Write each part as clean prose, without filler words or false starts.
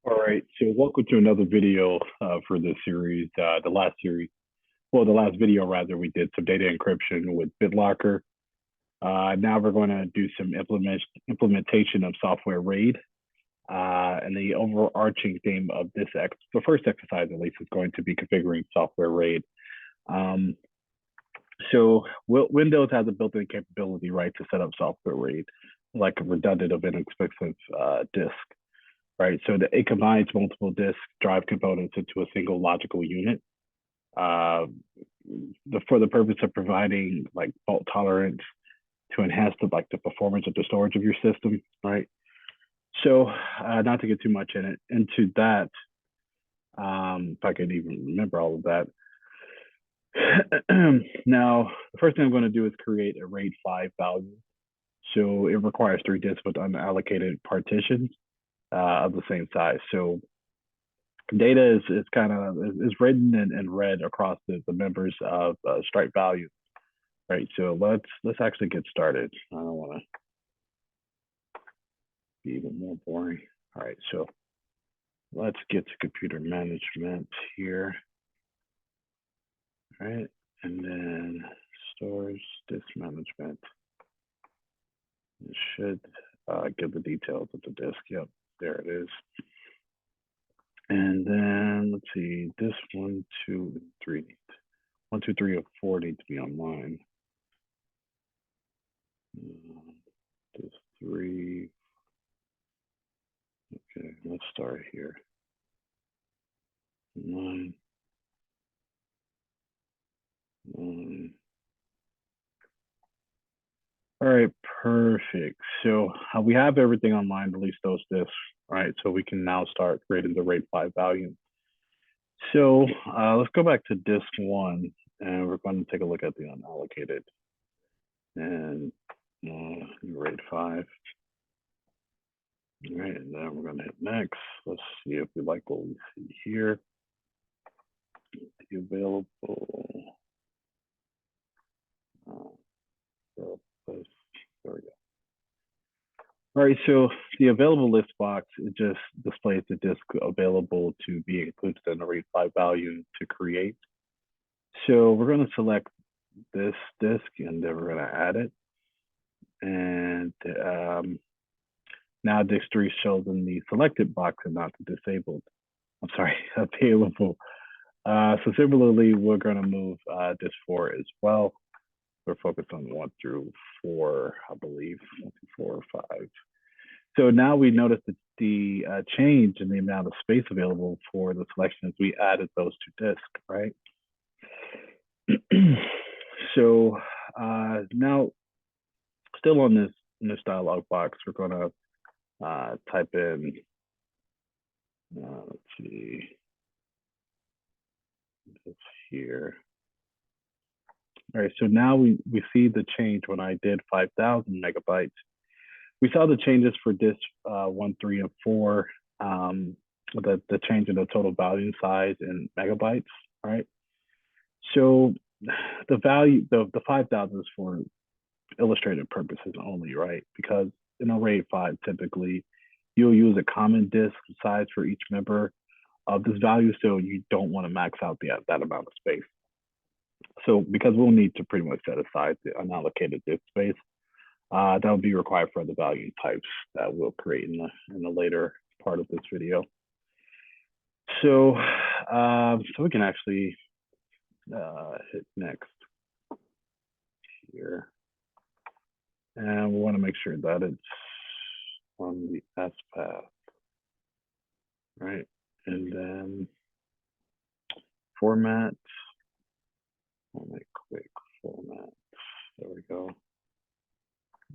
All right, so welcome to another video for this series. The last video rather, we did some data encryption with BitLocker. Now we're going to do some implementation of software RAID. And the overarching theme of the first exercise at least, is going to be configuring software RAID. So Windows has a built-in capability, right, to set up software RAID, like a redundant or inexpensive disk. Right, so it combines multiple disk drive components into a single logical unit for the purpose of providing like fault tolerance to enhance the performance of the storage of your system. Right, so not to get too much into that, if I could even remember all of that. Now, the first thing I'm going to do is create a RAID 5 value. So it requires 3 disks with unallocated partitions of the same size. So data is written and read across the members of Stripe values, right? So let's actually get started. I don't want to be even more boring. All right, so let's get to computer management here. All right, and then storage disk management. It should give the details of the disk. Yep, there it is. And then let's see, this 1, 2, and 3. 1, 2, 3, or 4 need to be online. This 3. Okay, let's start here. 9. 9. All right, perfect. So we have everything online, at least those disks, right? So we can now start creating the RAID 5 value. So let's go back to disk 1, and we're going to take a look at the unallocated and RAID 5. All right, and then we're going to hit next. Let's see if we like what we see here. The available. There we go. All right, so the available list box, it just displays the disk available to be included in the RAID 5 value to create. So we're going to select this disk, and then we're going to add it. And now disk 3 shows in the selected box and not the disabled. I'm sorry, available. So similarly, we're going to move disk 4 as well. We're focused on 1 through 4, I believe, 1 through 4 or 5. So now we notice that the change in the amount of space available for the selection as we added those 2 disks, right? So now, still on this dialog box, we're going to type in, let's see, this here. All right, so now we see the change when I did 5,000 megabytes. We saw the changes for disk 1, 3, and 4, the change in the total volume size in megabytes, right? So the value, the 5,000 is for illustrative purposes only, right? Because in a RAID 5, typically, you'll use a common disk size for each member of this value, so you don't want to max out that amount of space. So because we'll need to pretty much set aside the unallocated disk space, that will be required for the value types that we'll create in the later part of this video. So we can actually hit next here. And we want to make sure that it's on the S path, right? And then format. I'll make quick format. There we go.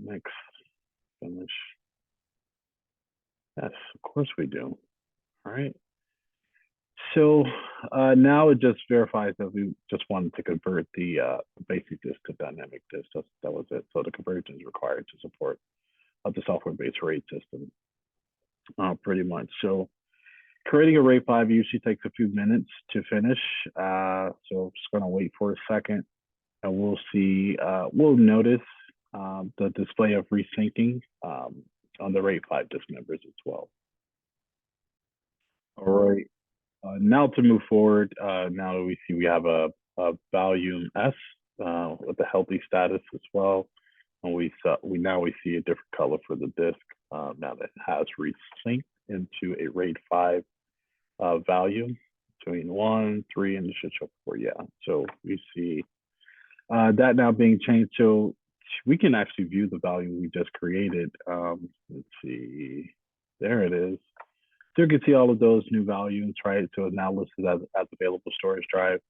Next, finish. Yes, of course we do. All right. So now it just verifies that we just wanted to convert the basic disk to dynamic disk. That was it. So the conversion is required to support the software-based RAID system, pretty much. So creating a RAID 5 usually takes a few minutes to finish. So I'm just going to wait for a second, and we'll see. We'll notice the display of resyncing on the RAID 5 disk members as well. Now to move forward, now we see we have a volume S with a healthy status as well. And we see a different color for the disk now that it has resynced into a RAID 5 value between 1, 3, and it should show 4. Yeah, so we see that now being changed. So we can actually view the value we just created. Let's see, there it is. So you can see all of those new values, right? So it's now listed as available storage drive.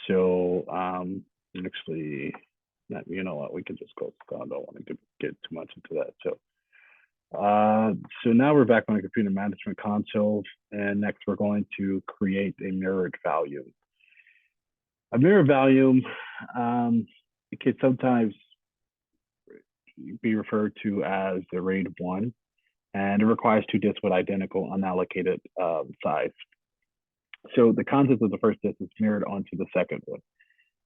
So actually, you know what? We can just go. I don't want to get too much into that. So now we're back on the computer management console, and next we're going to create a mirrored value. A mirrored value, it can sometimes be referred to as the RAID 1, and it requires 2 disks with identical unallocated size. So the content of the first disk is mirrored onto the second one.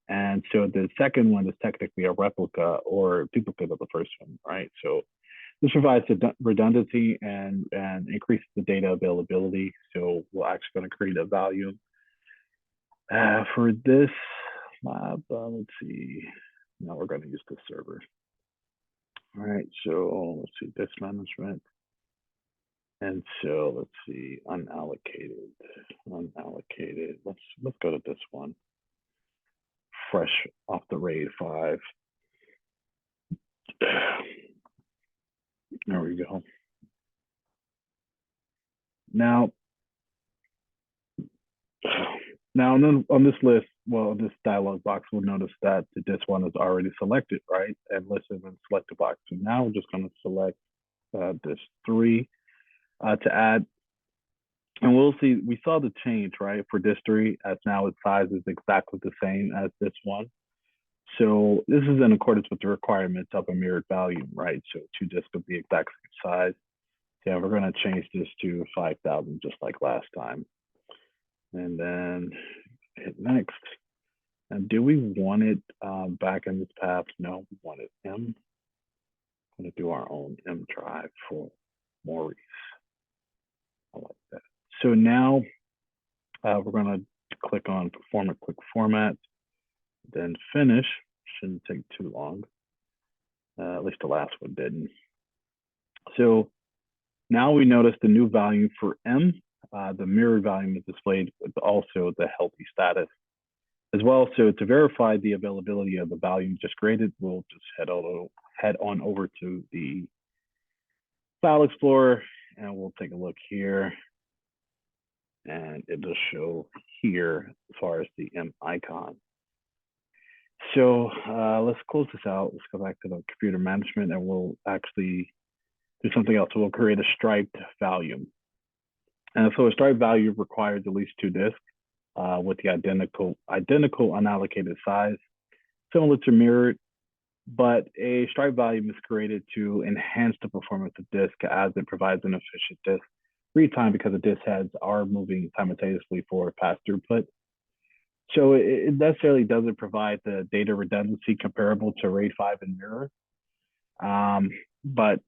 And so the second one is technically a replica or duplicate of the first one, right? So this provides redundancy and increases the data availability. So we're actually going to create a value for this lab. Let's see. Now we're going to use the server. All right. So let's see disk management. And so let's see unallocated. Let's go to this one. Fresh off the RAID 5. There we go. Now on this list, well, this dialog box, we'll notice that the disk 1 is already selected, right? And listed in the selected box. So now we're just going to select disk 3 to add. And we'll see, we saw the change, right, for disk 3, as now its size is exactly the same as this one. So this is in accordance with the requirements of a mirrored value, right? So 2 disks of the exact same size. Yeah, we're going to change this to 5,000 just like last time. And then hit next. And do we want it back in this path? No, we want it M. I'm going to do our own M drive for Maurice. I like that. So now we're going to click on Perform a Quick Format, then Finish. Shouldn't take too long. At least the last one didn't. So now we notice the new value for M. The mirrored value is displayed with also the healthy status as well. So to verify the availability of the value just created, we'll just head on over to the File Explorer, and we'll take a look here. And it'll show here as far as the M icon. So let's close this out. Let's go back to the computer management, and we'll actually do something else. We'll create a striped value. And so a striped value requires at least 2 disks with the identical unallocated size, similar to mirrored, but a striped value is created to enhance the performance of disk as it provides an efficient disk read time because the disk heads are moving simultaneously for fast throughput. So it necessarily doesn't provide the data redundancy comparable to RAID 5 and mirror. But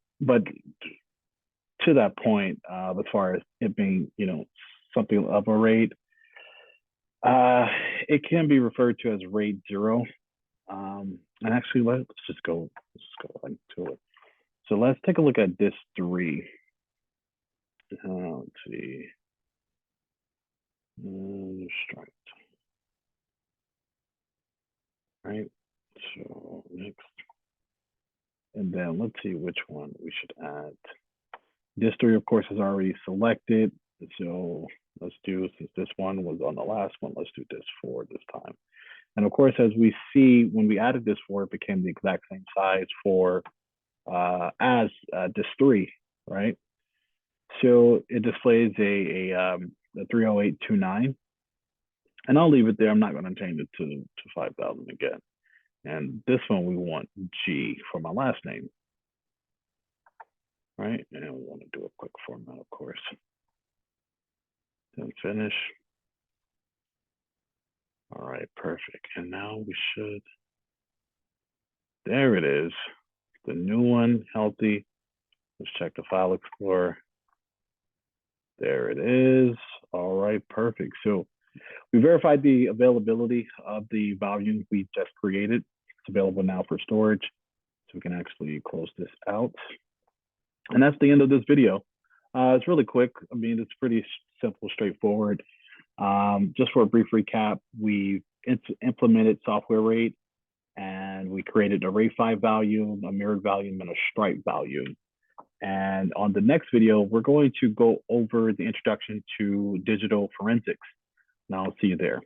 to that point, as far as it being, something of a RAID, it can be referred to as RAID 0. And actually, let's just go into it. So let's take a look at disk 3. Let's see. Striped. Right. So next. And then let's see which one we should add. Disk 3, of course, is already selected. So let's do, since this one was on the last one, let's do disk 4 this time. And of course, as we see, when we added disk 4, it became the exact same size for as disk 3, right? So it displays a 30829. And I'll leave it there. I'm not going to change it to 5,000 again. And this one, we want G for my last name, right? And we want to do a quick format, of course. Then finish. All right, perfect. And now we should, there it is. The new one, healthy. Let's check the File Explorer. There it is. All right, perfect. So we verified the availability of the volume we just created. It's available now for storage. So we can actually close this out. And that's the end of this video. It's really quick. I mean, it's pretty simple, straightforward. Just for a brief recap, we implemented software rate and we created a rate 5 volume, a mirrored volume, and a stripe volume. And on the next video, we're going to go over the introduction to digital forensics. And I'll see you there.